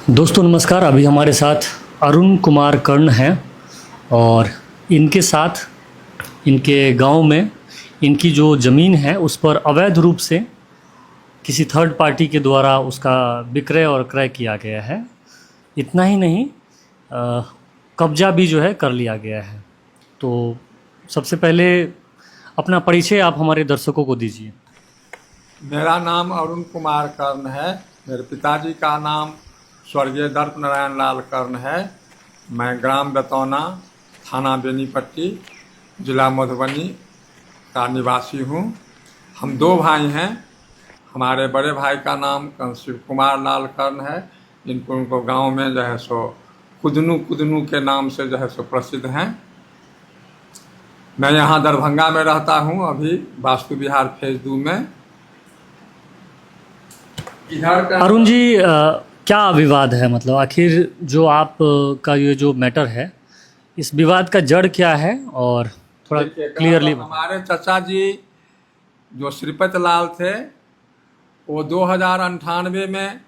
दोस्तों नमस्कार। अभी हमारे साथ अरुण कुमार कर्ण हैं और इनके साथ इनके गांव में इनकी जो ज़मीन है उस पर अवैध रूप से किसी थर्ड पार्टी के द्वारा उसका विक्रय और क्रय किया गया है। इतना ही नहीं, कब्जा भी जो है कर लिया गया है। तो सबसे पहले अपना परिचय आप हमारे दर्शकों को दीजिए। मेरा नाम अरुण कुमार कर्ण है। मेरे पिताजी का नाम स्वर्गीय दर्प नारायण लाल कर्ण है। मैं ग्राम बतौना, थाना बेनीपट्टी, जिला मधुबनी का निवासी हूँ। हम दो भाई हैं। हमारे बड़े भाई का नाम शिव कुमार लाल कर्ण है, जिनको उनको गांव में जो है सो कुदनू कुदनू के नाम से जो है सो प्रसिद्ध हैं। मैं यहाँ दरभंगा में रहता हूँ, अभी वास्तु विहार फेज 2 में। इधर का अरुण जी, क्या विवाद है? मतलब आखिर जो आप का ये जो मैटर है, इस विवाद का जड़ क्या है? और थोड़ा क्लियरली हमारे चाचा जी जो श्रीपति लाल थे, वो 2098 में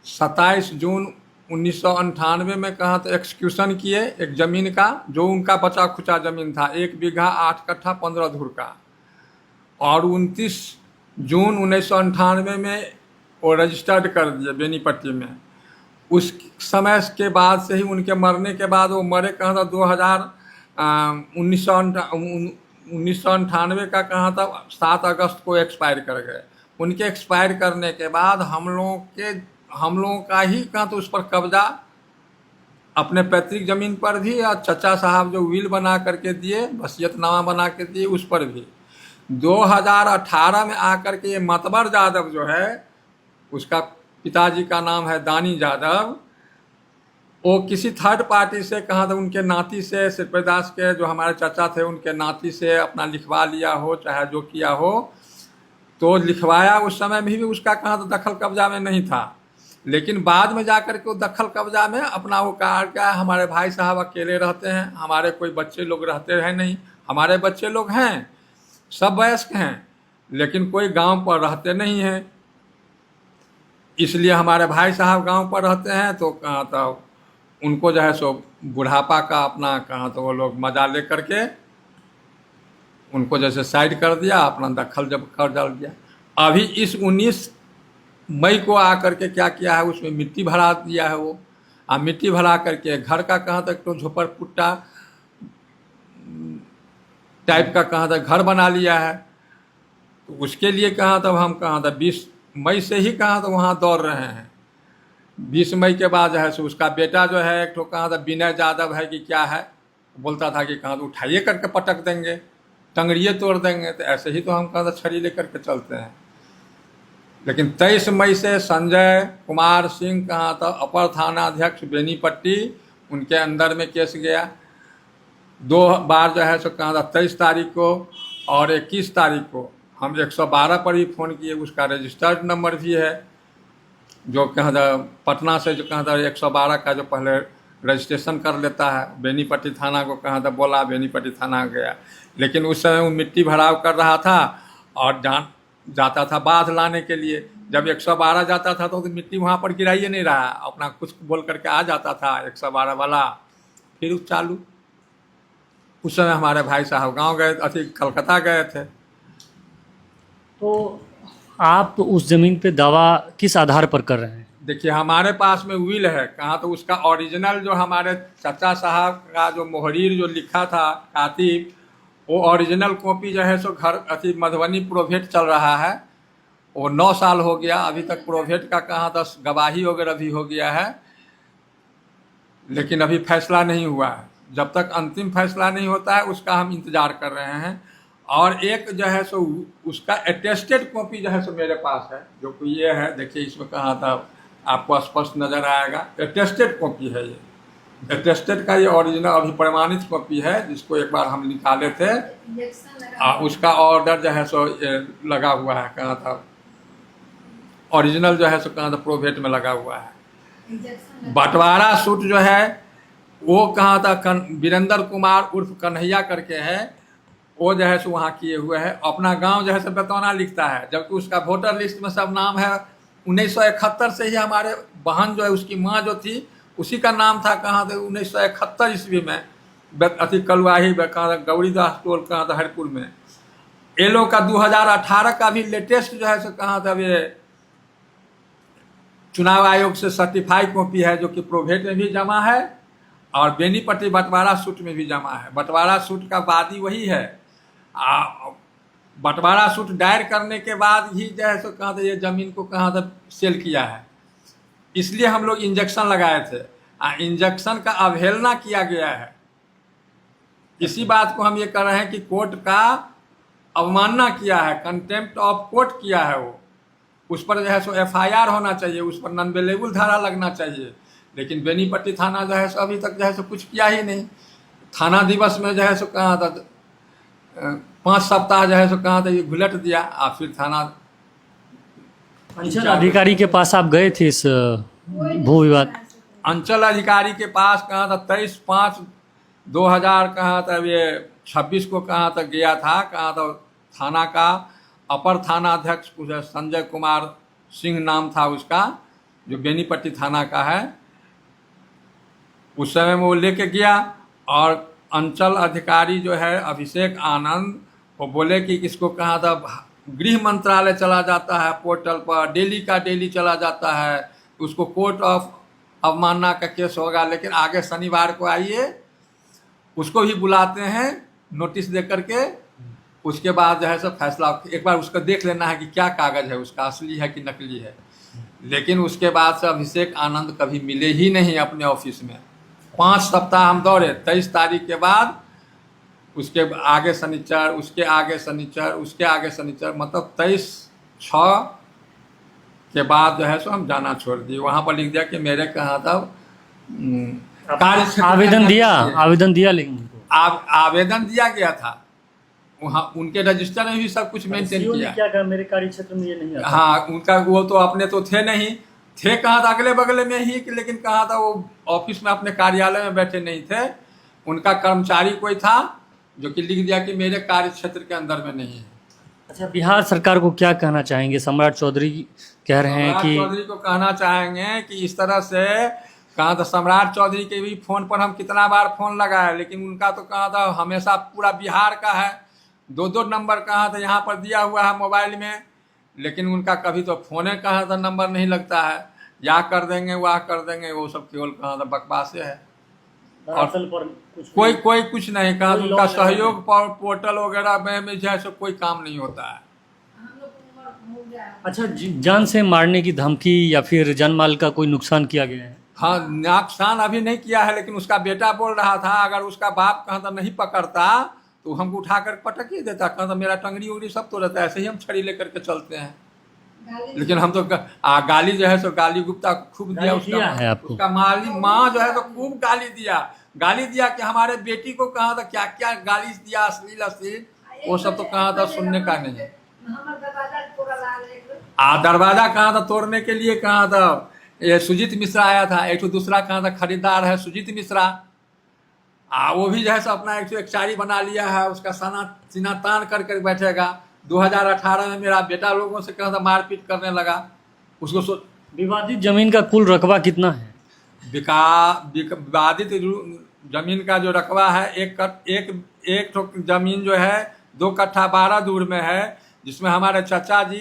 27 जून 1998 में कहाँ तो एक्सक्यूशन किए एक ज़मीन का, जो उनका बचा खुचा ज़मीन था, 1 बीघा 8 कट्ठा 15 धुर का। और 29 जून 1998 में वो रजिस्टर्ड कर दिए बेनीपट्टी में। उस समय के बाद से ही उनके मरने के बाद, वो मरे कहाँ था 1998 का कहाँ था 7 अगस्त को एक्सपायर कर गए। उनके एक्सपायर करने के बाद हम लोगों का ही कहाँ तो उस पर कब्जा, अपने पैतृक ज़मीन पर भी, और चचा साहब जो विल बना करके दिए, वसीयतनामा बना के दिए, उस पर भी। 2018 में आकर के ये मतबर यादव जो है, उसका पिताजी का नाम है दानी यादव, वो किसी थर्ड पार्टी से कहाँ था, उनके नाती से, श्रीपतिदास के जो हमारे चाचा थे उनके नाती से अपना लिखवा लिया हो, चाहे जो किया हो, तो लिखवाया। उस समय में भी उसका कहाँ था दखल कब्जा में नहीं था, लेकिन बाद में जाकर के वो दखल कब्जा में अपना वो कहा क्या, हमारे भाई साहब अकेले रहते हैं, हमारे कोई बच्चे लोग रहते हैं नहीं। हमारे बच्चे लोग हैं, सब वयस्क हैं, लेकिन कोई गांव पर रहते नहीं हैं। इसलिए हमारे भाई साहब गांव पर रहते हैं, तो कहाँ था उनको जो है सो बुढ़ापा का अपना कहाँ तो वो लोग मजा ले करके उनको जैसे साइड कर दिया, अपना दखल जब कर डाल दिया। अभी इस 19 मई को आकर के क्या किया है, उसमें मिट्टी भरा दिया है वो। मिट्टी भरा करके घर का कहाँ तक तो झोपड़पुट्टा टाइप का कहाँ तक घर बना लिया है। तो उसके लिए कहाँ तक हम कहाँ तक 20 मई से ही कहाँ तो वहाँ दौड़ रहे हैं। 20 मई के बाद जो है सो उसका बेटा जो है एक तो कहाँ था विनय यादव है कि क्या है, बोलता था कि कहाँ तो उठाइए करके पटक देंगे, टंगड़िए तोड़ देंगे। तो ऐसे ही तो हम कहाँ तो छड़ी लेकर के चलते हैं। लेकिन 23 मई से संजय कुमार सिंह कहाँ था अपर थाना अध्यक्ष बेनीपट्टी, उनके अंदर में केस गया। 2 बार जो है सो कहाँ था 23 तारीख को और 21 तारीख को हम 112 पर भी फ़ोन किए। उसका रजिस्टर्ड नंबर भी है, जो कहाँ था पटना से जो कहाँ था 112 का जो पहले रजिस्ट्रेशन कर लेता है। बेनीपट्टी थाना को कहाँ था बोला, बेनीपट्टी थाना गया, लेकिन उस समय वो मिट्टी भराव कर रहा था और जाता था बाँध लाने के लिए। जब 112 जाता था तो मिट्टी वहाँ पर गिराइए नहीं रहा, अपना कुछ बोल करके आ जाता था 112 वाला, फिर चालू। उस समय हमारे भाई साहब गाँव गए, कलकत्ता गए थे। तो आप उस ज़मीन पे दावा किस आधार पर कर रहे हैं? देखिए, हमारे पास में विल है कहाँ तो उसका ओरिजिनल जो हमारे चाचा साहब का जो मोहरीर जो लिखा था कातिब, वो ओरिजिनल कॉपी जो है सो घर मधुबनी प्रोवेट चल रहा है। वो 9 साल हो गया, अभी तक प्रोवेट का कहाँ 10 गवाही वगैरह भी हो गया है, लेकिन अभी फैसला नहीं हुआ है। जब तक अंतिम फैसला नहीं होता है उसका हम इंतज़ार कर रहे हैं। और एक जो है सो उसका अटेस्टेड कॉपी जो है सो मेरे पास है, जो कि ये है, देखिए इसमें कहाँ था आपको स्पष्ट नज़र आएगा। अटेस्टेड कॉपी है ये, अटेस्टेड का ये ओरिजिनल अभी प्रमाणित कॉपी है, जिसको एक बार हम निकाले थे। उसका ऑर्डर जो है सो लगा हुआ है, कहाँ था ओरिजिनल जो है सो कहाँ था प्रोवेट में लगा हुआ है। बंटवारा सूट जो है वो कहाँ था वीरेंद्र कुमार उर्फ कन्हैया करके है, वो जो है सो वहाँ किए हुए है। अपना गांव जो है सो बतौना लिखता है, जबकि उसका वोटर लिस्ट में सब नाम है 1971 से ही हमारे बहन जो है उसकी माँ जो थी उसी का नाम था कहाँ था 1971 ईस्वी में अति कलवाही कहाँ गौरीदास टोल कहाँ था हरपुर में। ये लोग का 2018 का भी लेटेस्ट जो है सो कहाँ था ये चुनाव आयोग से सर्टिफाइड कॉपी है जो कि प्रोवेट में भी जमा है और बेनीपट्टी बंटवारा सूट में भी जमा है। बंटवारा सूट का वादी वही है। बंटवारा सूट दायर करने के बाद ही जो है सो कहाँ था ये जमीन को कहाँ था सेल किया है, इसलिए हम लोग इंजेक्शन लगाए थे। इंजेक्शन का अवहेलना किया गया है। इसी बात को हम ये कर रहे हैं कि कोर्ट का अवमानना किया है, कंटेम्प्ट ऑफ कोर्ट किया है। वो उस पर जो है सो FIR होना चाहिए, उस पर नॉन अवेलेबल धारा लगना चाहिए, लेकिन बेनीपट्टी थाना जो है सो अभी तक जो है सो कुछ किया ही नहीं। थाना दिवस में जो है सो कहाँ था 5 सप्ताह जो है सो कहाँ था ये घुलट दिया और फिर थाना अंचल अधिकारी के पास आप गए थे इस भू विवाद? अंचल अधिकारी के पास कहाँ था 23/5/2000 कहाँ था ये 26 को कहाँ तक गया था। कहाँ था थाना का अपर थाना अध्यक्ष संजय कुमार सिंह नाम था उसका, जो बेनीपट्टी थाना का है। उस समय वो लेके गया और अंचल अधिकारी जो है अभिषेक आनंद वो बोले कि इसको कहाँ था गृह मंत्रालय चला जाता है पोर्टल पर, डेली का डेली चला जाता है, उसको कोर्ट ऑफ अवमानना का केस होगा। लेकिन आगे शनिवार को आइए, उसको भी बुलाते हैं नोटिस दे करके, उसके बाद जो है सब फैसला एक बार उसका देख लेना है कि क्या कागज़ है उसका, असली है कि नकली है। लेकिन उसके बाद से अभिषेक आनंद कभी मिले ही नहीं अपने ऑफिस में। 5 सप्ताह हम दौड़े, 23 तारीख के बाद उसके आगे शनिचर, उसके आगे शनिचर, उसके आगे शनिचर, मतलब 23/6 के बाद जो है सो हम जाना छोड़ दिए। वहाँ पर लिख दिया कि मेरे कहाँ था आवेदन दिया लेकिन आवेदन दिया गया था वहाँ, उनके रजिस्टर में भी सब कुछ मेंटेन किया। क्या कहा मेरे कार्य क्षेत्र में ये नहीं आता? हाँ, उनका वो तो अपने तो थे नहीं, थे कहाँ था अगले बगले में ही, लेकिन कहाँ था वो ऑफिस में अपने कार्यालय में बैठे नहीं थे। उनका कर्मचारी कोई था जो कि लिख दिया कि मेरे कार्य क्षेत्र के अंदर में नहीं है। अच्छा, बिहार सरकार को क्या कहना चाहेंगे? सम्राट चौधरी कह रहे हैं कि चौधरी को कहना चाहेंगे कि इस तरह से कहाँ था सम्राट चौधरी के भी फोन पर हम कितना बार फोन लगाए, लेकिन उनका तो कहाँ था हमेशा पूरा बिहार का है, 2 नंबर कहाँ था यहाँ पर दिया हुआ है मोबाइल में, लेकिन उनका कभी तो फोन कहाँ था नंबर नहीं लगता है। या कर देंगे वह कर देंगे, वो सब केवल कहाँ था बकवासे है और कोई कुछ नहीं। कहा उनका सहयोग पोर्टल वगैरह में जो है सो कोई काम नहीं होता है। अच्छा, जान से मारने की धमकी या फिर जान माल का कोई नुकसान किया गया है? हाँ, नुकसान अभी नहीं किया है, लेकिन उसका बेटा बोल रहा था अगर उसका बाप कहाँ था नहीं पकड़ता तो हमको उठा कर पटक ही देता। कहाँ था मेरा टंगड़ी उंगड़ी सब तो रहता है, ऐसे ही हम छड़ी लेकर के चलते हैं। लेकिन हम तो गाली जो है सो गाली गुप्ता खूब दिया उसका माँ जो है तो खूब गाली दिया कि हमारे बेटी को कहाँ था क्या क्या गाली दिया, अश्लील वो सब तो कहाँ था सुनने का नहीं है। दरवाजा कहाँ था तोड़ने के लिए कहाँ था ये सुजीत मिश्रा आया था, एक दूसरा कहाँ था खरीदार है सुजीत मिश्रा, वो भी जो है सो अपना एक चारी बना लिया है, उसका सीना तान करके बैठेगा। 2018 में मेरा बेटा लोगों से कहा था मारपीट करने लगा उसको। विवादित जमीन का कुल रकबा कितना है? विवादित जमीन का जो रकबा है एक जमीन जो है 2 कट्ठा 12 धूर में है, जिसमें हमारे चाचा जी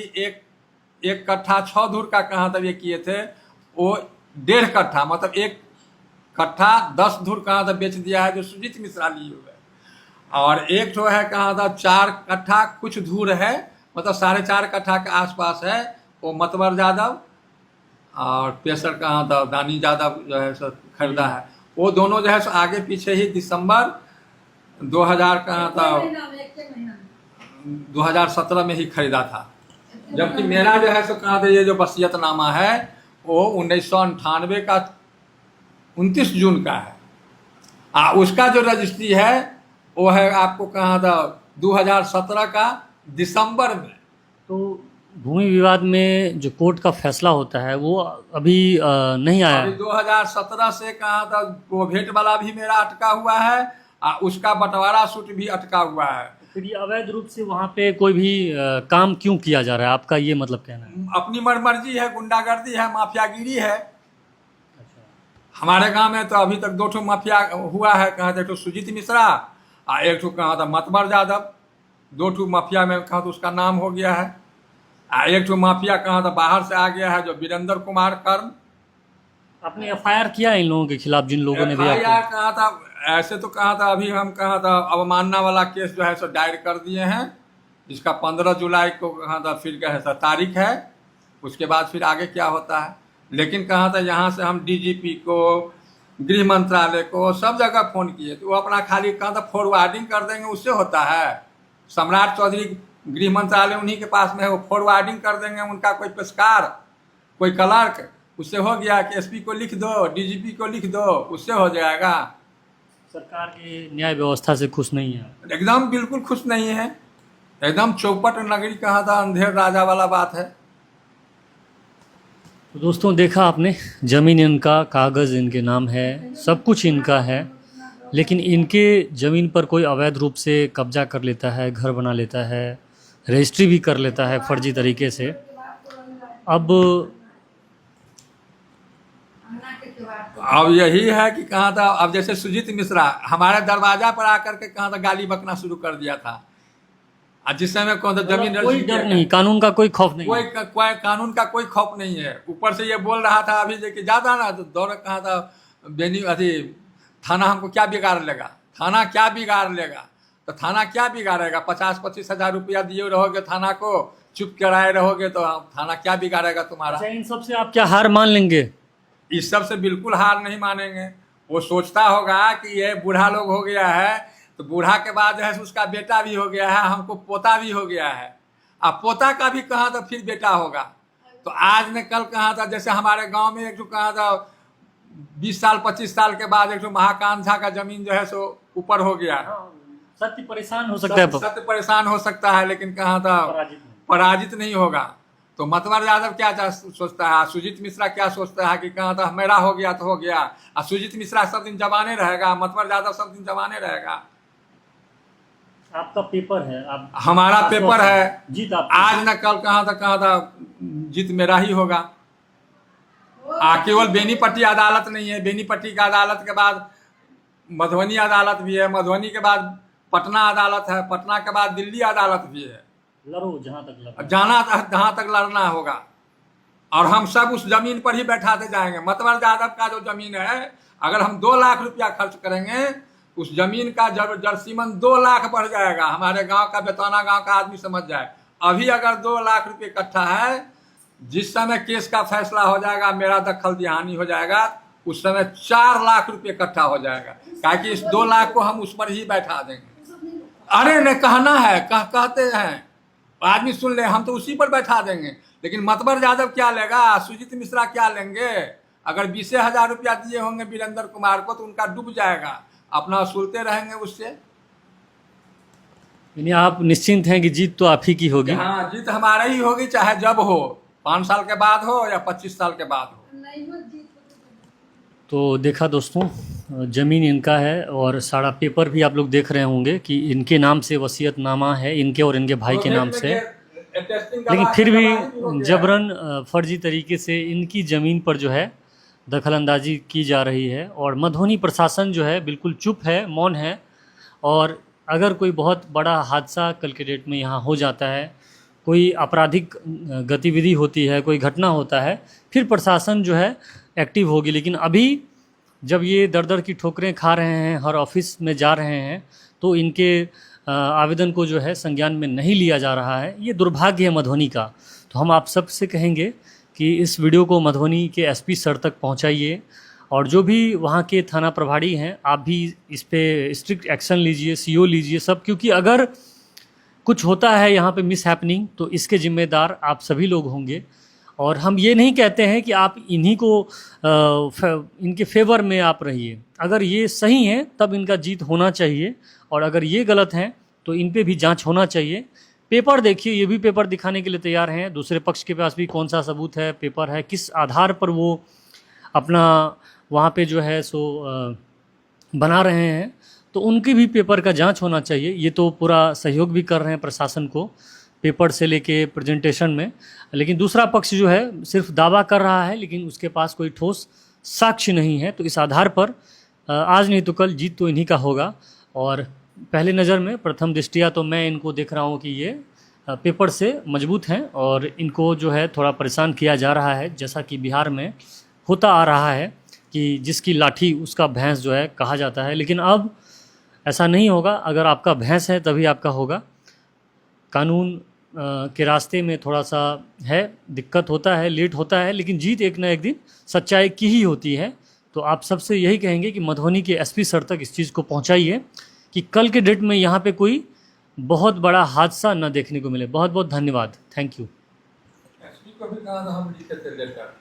एक कट्ठा 6 धूर का कहाँ तक ये किए थे, वो 1.5 कट्ठा मतलब 1 कट्ठा 10 धूर कहाँ तक बेच दिया है जो सुजीत मिश्रा लिए हुए। और एक तो है कहाँ था 4 कट्ठा कुछ धूर है, मतलब 4.5 कट्ठा के आसपास है, वो मतवर यादव और पेशर कहाँ था दानी यादव जो है सो खरीदा है। वो दोनों जो है सो आगे पीछे ही दिसंबर 2000 कहाँ था 2017 में ही खरीदा था। जबकि मेरा जो है सो कहाँ था ये जो वसीयतनामा है वो 1998 का 29 जून का है। उसका जो रजिस्ट्री है वो है आपको कहाँ था 2017 का दिसंबर में। तो भूमि विवाद में जो कोर्ट का फैसला होता है वो अभी नहीं आया। अभी 2017 से कहाँ था प्रोवेट वाला भी मेरा अटका हुआ है, उसका बंटवारा सूट भी अटका हुआ है। फिर ये अवैध रूप से वहाँ पे कोई भी काम क्यों किया जा रहा है, आपका ये मतलब कहना है? अपनी मर्जी है, गुंडागर्दी है, माफियागिरी है। अच्छा। हमारे गांव में तो अभी तक 2 ठो माफिया हुआ है, कहा था एक ठो सुजीत मिश्रा और एक ठो कहा था मतवर यादव। 2 ठो माफिया में कहा तो उसका नाम हो गया है। एक ठो माफिया कहा था बाहर से आ गया है जो वीरेंद्र कुमार कर्ण। आपने एफआईआर किया है इन लोगों के खिलाफ जिन लोगों ने भी आपको? FIR कहा था, ऐसे तो कहा था अभी हम कहा था अवमानना वाला केस जो है सो दायर कर दिए हैं, जिसका 15 जुलाई को कहा था फिर क्या है सर तारीख है, उसके बाद फिर आगे क्या होता है। लेकिन कहा था यहाँ से हम DGP को, गृह मंत्रालय को, सब जगह फोन किए तो वो अपना खाली कहा था फॉरवर्डिंग कर देंगे, उससे होता है। सम्राट चौधरी गृह मंत्रालय उन्हीं के पास में है, वो फॉरवर्डिंग कर देंगे, उनका कोई पेशकार, कोई क्लर्क, उससे हो गया कि SP को लिख दो, DGP को लिख दो, उससे हो जाएगा। सरकार की न्याय व्यवस्था से खुश नहीं है? एकदम बिल्कुल खुश नहीं है, एकदम चौपट नगरी कहा था अंधेर राजा वाला बात है। तो दोस्तों देखा आपने, ज़मीन इनका, कागज़ इनके नाम है, सब कुछ इनका है, लेकिन इनके ज़मीन पर कोई अवैध रूप से कब्जा कर लेता है, घर बना लेता है, रजिस्ट्री भी कर लेता है फर्जी तरीके से। अब यही है कि कहा था, अब जैसे सुजीत मिश्रा हमारे दरवाजा पर आकर के कहा था गाली बकना शुरू कर दिया था, और जिस समय कौन सा जमीन कोई डर नहीं, कानून का कोई खौफ नहीं, कोई कानून का कोई खौफ नहीं है। ऊपर से ये बोल रहा था अभी कि ज्यादा ना तो दौड़ कहा था बेनी अथी थाना हमको क्या बिगाड़ लेगा, थाना क्या बिगाड़ लेगा, तो थाना क्या बिगाड़ेगा? 50-25 हजार रुपया दिए रहोगे थाना को, चुप कराए रहोगे तो थाना क्या बिगाड़ेगा तुम्हारा? अच्छा, इन सब से आप क्या हार मान लेंगे? इस सब से बिल्कुल हार नहीं मानेंगे। वो सोचता होगा कि ये बूढ़ा लोग हो गया है, तो बूढ़ा के बाद जो है उसका बेटा भी हो गया है, हमको पोता भी हो गया है, अब पोता का भी कहा था फिर बेटा होगा। तो आज ने कल कहा था, जैसे हमारे गांव में एक जो कहा था 20 साल 25 साल के बाद एक जो महाकांत झा का जमीन जो है सो ऊपर हो गया है। सत्य परेशान हो सकता है, सत्य परेशान हो सकता है, लेकिन कहा था पराजित नहीं होगा। तो मतवर यादव क्या सोचता है, सुजीत मिश्रा क्या सोचता है कि कहा था मेरा हो गया तो हो गया, और सुजीत मिश्रा सब दिन जमाने रहेगा, मतवर यादव सब दिन जमाने रहेगा। आपका पेपर है, आप हमारा पेपर है, जीत आप आज न कल कहा था जीत मेरा ही होगा। केवल बेनीपट्टी अदालत नहीं है, बेनीपट्टी का अदालत के बाद मधुबनी अदालत भी है, मधुबनी के बाद पटना अदालत है, पटना के बाद दिल्ली अदालत भी है। लड़ो जहाँ तक जहाँ तक लड़ना होगा, और हम सब उस जमीन पर ही बैठाते जाएंगे। मतवर यादव का जो जमीन है, अगर हम 2 लाख रुपया खर्च करेंगे, उस जमीन का जर्सीमन 2 लाख बढ़ जाएगा। हमारे गांव का, बेतौना गांव का आदमी समझ जाए, अभी अगर 2 लाख रुपये इकट्ठा है, जिस समय केस का फैसला हो जाएगा, मेरा दखल दिहानी हो जाएगा, उस समय 4 लाख रुपये इकट्ठा हो जाएगा, ताकि इस 2 लाख को हम उस पर ही बैठा देंगे। अरे नहीं कहना है, कहते हैं आदमी सुन ले, हम तो उसी पर बैठा देंगे। लेकिन मतवर यादव क्या लेगा, सुजीत मिश्रा क्या लेंगे? अगर 20,000 रुपया दिए होंगे वीरेंद्र कुमार को तो उनका डूब जाएगा, अपना वसूलते रहेंगे उससे। यानी आप निश्चिंत हैं कि जीत तो आप ही की होगी? हाँ, जीत हमारा ही होगी, चाहे जब हो, 5 साल के बाद हो या 25 साल के बाद हो। तो देखा दोस्तों, ज़मीन इनका है और सारा पेपर भी आप लोग देख रहे होंगे कि इनके नाम से वसीयतनामा है, इनके और इनके भाई के नाम से। लेकिन फिर भी जबरन फर्जी तरीके से इनकी ज़मीन पर जो है दखलंदाजी की जा रही है, और मधुबनी प्रशासन जो है बिल्कुल चुप है, मौन है। और अगर कोई बहुत बड़ा हादसा कल के डेट में यहाँ हो जाता है, कोई आपराधिक गतिविधि होती है, कोई घटना होता है, फिर प्रशासन जो है एक्टिव होगी। लेकिन अभी जब ये दर दर की ठोकरें खा रहे हैं, हर ऑफिस में जा रहे हैं, तो इनके आवेदन को जो है संज्ञान में नहीं लिया जा रहा है। ये दुर्भाग्य है मधुबनी का। तो हम आप सब से कहेंगे कि इस वीडियो को मधुबनी के SP सर तक पहुंचाइए, और जो भी वहाँ के थाना प्रभारी हैं, आप भी इस पे स्ट्रिक्ट एक्शन लीजिए, CO लीजिए सब, क्योंकि अगर कुछ होता है यहाँ पे मिस हैपनिंग, तो इसके जिम्मेदार आप सभी लोग होंगे। और हम ये नहीं कहते हैं कि आप इन्हीं को इनके फेवर में आप रहिए। अगर ये सही हैं तब इनका जीत होना चाहिए, और अगर ये गलत हैं तो इन पे भी जांच होना चाहिए। पेपर देखिए, ये भी पेपर दिखाने के लिए तैयार हैं, दूसरे पक्ष के पास भी कौन सा सबूत है, पेपर है, किस आधार पर वो अपना वहाँ पे जो है सो बना रहे हैं। तो उनके भी पेपर का जांच होना चाहिए। ये तो पूरा सहयोग भी कर रहे हैं प्रशासन को पेपर से लेके प्रेजेंटेशन में, लेकिन दूसरा पक्ष जो है सिर्फ दावा कर रहा है लेकिन उसके पास कोई ठोस साक्ष्य नहीं है। तो इस आधार पर आज नहीं तो कल जीत तो इन्हीं का होगा। और पहले नज़र में प्रथम दृष्टिया तो मैं इनको देख रहा हूँ कि ये पेपर से मजबूत हैं और इनको जो है थोड़ा परेशान किया जा रहा है, जैसा कि बिहार में होता आ रहा है कि जिसकी लाठी उसका भैंस जो है कहा जाता है। लेकिन अब ऐसा नहीं होगा, अगर आपका भैंस है तभी आपका होगा। कानून के रास्ते में थोड़ा सा है, दिक्कत होता है, लेट होता है, लेकिन जीत एक ना एक दिन सच्चाई की ही होती है। तो आप सबसे यही कहेंगे कि मधुबनी के एसपी सर तक इस चीज़ को पहुंचाइए कि कल के डेट में यहाँ पे कोई बहुत बड़ा हादसा न देखने को मिले। बहुत बहुत धन्यवाद, थैंक यू। एसपी को भी कहा था हम लिखे थे लेटर,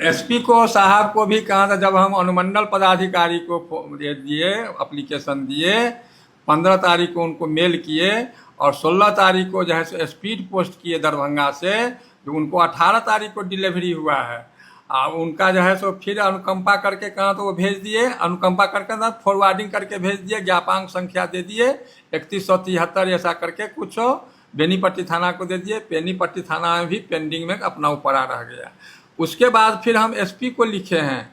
एसपी को साहब को भी कहा था, जब हम अनुमंडल पदाधिकारी को दिए एप्लीकेशन दिए, 15 तारीख को उनको मेल किए और 16 तारीख को जो है स्पीड पोस्ट किए दरभंगा से, जो उनको 18 तारीख को डिलीवरी हुआ है। उनका जो है सो फिर अनुकंपा करके कहा तो वो भेज दिए, अनुकंपा करके ना फॉरवर्डिंग करके भेज दिए, ज्ञापांक संख्या दे दिए 3173 ऐसा करके कुछ बेनीपट्टी थाना को दे दिए। बेनीपट्टी थाना में भी पेंडिंग में अपना ऊपर आ रह गया। उसके बाद फिर हम एसपी को लिखे हैं,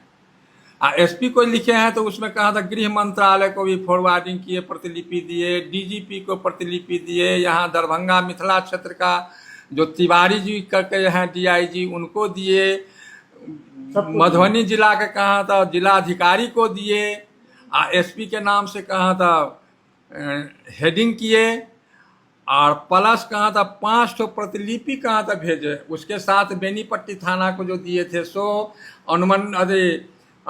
एसपी को लिखे हैं तो उसमें कहा था गृह मंत्रालय को भी फॉरवर्डिंग किए, प्रतिलिपि दिए, डीजीपी को प्रतिलिपि दिए, यहाँ दरभंगा मिथिला क्षेत्र का जो तिवारी जी करके हैं डीआईजी उनको दिए, मधुबनी जिला के कहा था जिलाधिकारी को दिए, एसपी के नाम से कहा था हेडिंग किए, और प्लस कहा था 5 ठो प्रतिलिपि कहा था भेजे। उसके साथ बेनीपट्टी थाना को जो दिए थे सो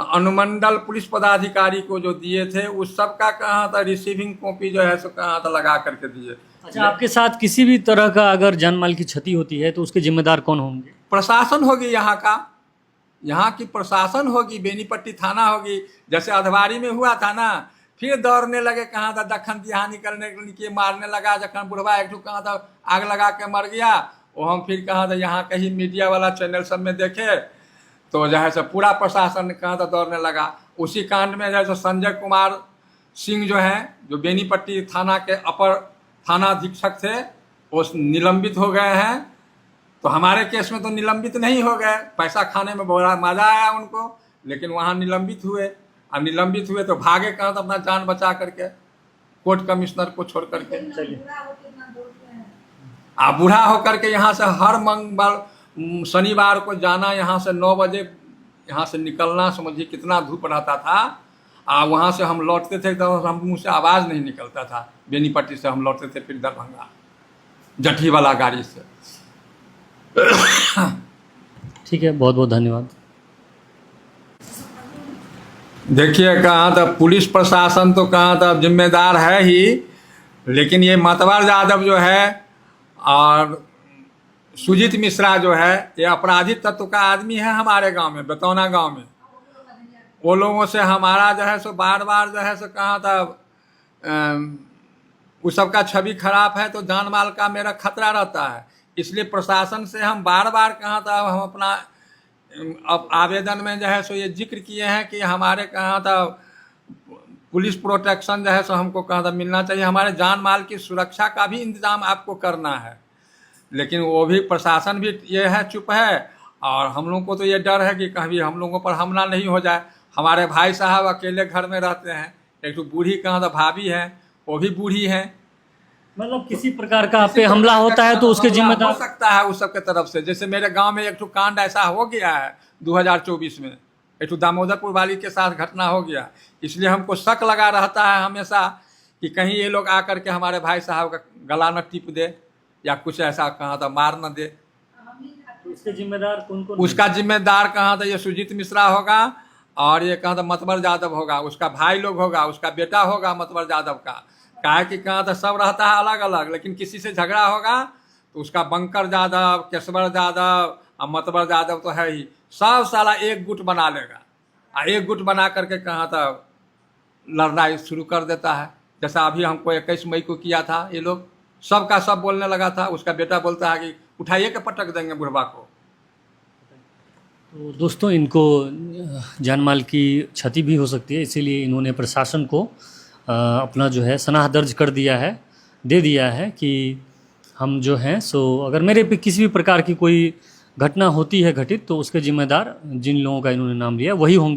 अनुमंडल पुलिस पदाधिकारी को जो दिए थे उस सब का कहा था रिसीविंग कॉपी जो है सो कहा था लगा करके दिए। अच्छा, आपके साथ किसी भी तरह का अगर जान माल की क्षति होती है तो उसके जिम्मेदार कौन होंगे? प्रशासन होगी, यहाँ का, यहाँ की प्रशासन होगी, बेनीपट्टी थाना होगी। जैसे अधवारी में हुआ था ना, फिर दौड़ने लगे कहाँ था दखन दिहानी करने के लिए, मारने लगा। जखन बुढ़वा एक कहाँ था आग लगा के मर गया, वो हम फिर कहाँ था यहाँ कहीं मीडिया वाला चैनल सब में देखे तो जो है सो पूरा प्रशासन कहाँ था दौड़ने लगा। उसी कांड में जो है संजय कुमार सिंह जो है, जो बेनीपट्टी थाना के अपर थाना अधीक्षक थे, वो निलंबित हो गए हैं। तो हमारे केस में तो निलंबित नहीं हो गए, पैसा खाने में बहुत मजा आया उनको, लेकिन वहाँ निलंबित हुए। और निलंबित हुए तो भागे कहाँ तो अपना जान बचा करके कोर्ट कमिश्नर को छोड़ करके। बूढ़ा होकर के यहाँ से हर मंगल शनिवार को जाना, यहाँ से 9 बजे यहाँ से निकलना, समझिए कितना धूप रहता था। वहाँ से हम लौटते थे तो हम मुँह से आवाज़ नहीं निकलता था। बेनीपट्टी से हम लौटते थे फिर दरभंगा जठी वाला गाड़ी से। ठीक है, बहुत बहुत धन्यवाद। देखिए कहाँ था पुलिस प्रशासन तो कहाँ था जिम्मेदार है ही, लेकिन ये मतवर यादव जो है और सुजीत मिश्रा जो है, ये अपराधी तत्व का आदमी है हमारे गांव में, बतौना गांव में। वो लोगों से हमारा जो है सो बार बार जो है सो कहाँ था उस सब का छवि खराब है, तो जान माल का मेरा खतरा रहता है। इसलिए प्रशासन से हम बार बार कहाँ था हम अपना अब आवेदन में जो है सो ये जिक्र किए हैं कि हमारे कहाँ था पुलिस प्रोटेक्शन जो है सो हमको कहाँ था मिलना चाहिए, हमारे जान माल की सुरक्षा का भी इंतजाम आपको करना है। लेकिन वो भी प्रशासन भी ये है चुप है, और हम लोगों को तो ये डर है कि कभी हम लोगों पर हमला नहीं हो जाए। हमारे भाई साहब अकेले घर में रहते हैं, एक तो बूढ़ी कहाँ था भाभी है, वो भी बूढ़ी है। मतलब किसी प्रकार का आप पे हमला होता है तो उसके जिम्मेदार हो सकता है उस सब के तरफ से। जैसे मेरे गांव में एक तो कांड ऐसा हो गया है 2024 में, एक तो दामोदरपुर वाली के साथ घटना हो गया। इसलिए हमको शक लगा रहता है हमेशा कि कहीं ये लोग आकर के हमारे भाई साहब का गला न टिप दे या कुछ ऐसा कहा था मार न दे। तो इसके जिम्मेदार कौन कौन? उसका जिम्मेदार कहा था ये सुजीत मिश्रा होगा, और ये कहा था मतवर यादव होगा, उसका भाई लोग होगा, उसका बेटा होगा मतवर यादव का। कहा कि कहा था सब रहता है अलग अलग, लेकिन किसी से झगड़ा होगा तो उसका बंकर यादव, केशवर यादव और मतवर यादव तो है ही, सब साला एक गुट बना लेगा और एक गुट बना करके कहा था लड़ाई शुरू कर देता है। जैसा अभी हमको 21 मई को किया था, ये लोग सबका सब बोलने लगा था। उसका बेटा बोलता है कि उठाइए के पटक देंगे बुढ़वा को। तो दोस्तों, इनको जान माल की क्षति भी हो सकती है, इसीलिए इन्होंने प्रशासन को अपना जो है सनाह दर्ज कर दिया है, दे दिया है कि हम जो हैं सो अगर मेरे पे किसी भी प्रकार की कोई घटना होती है घटित तो उसके जिम्मेदार जिन लोगों का इन्होंने नाम लिया वही होंगे।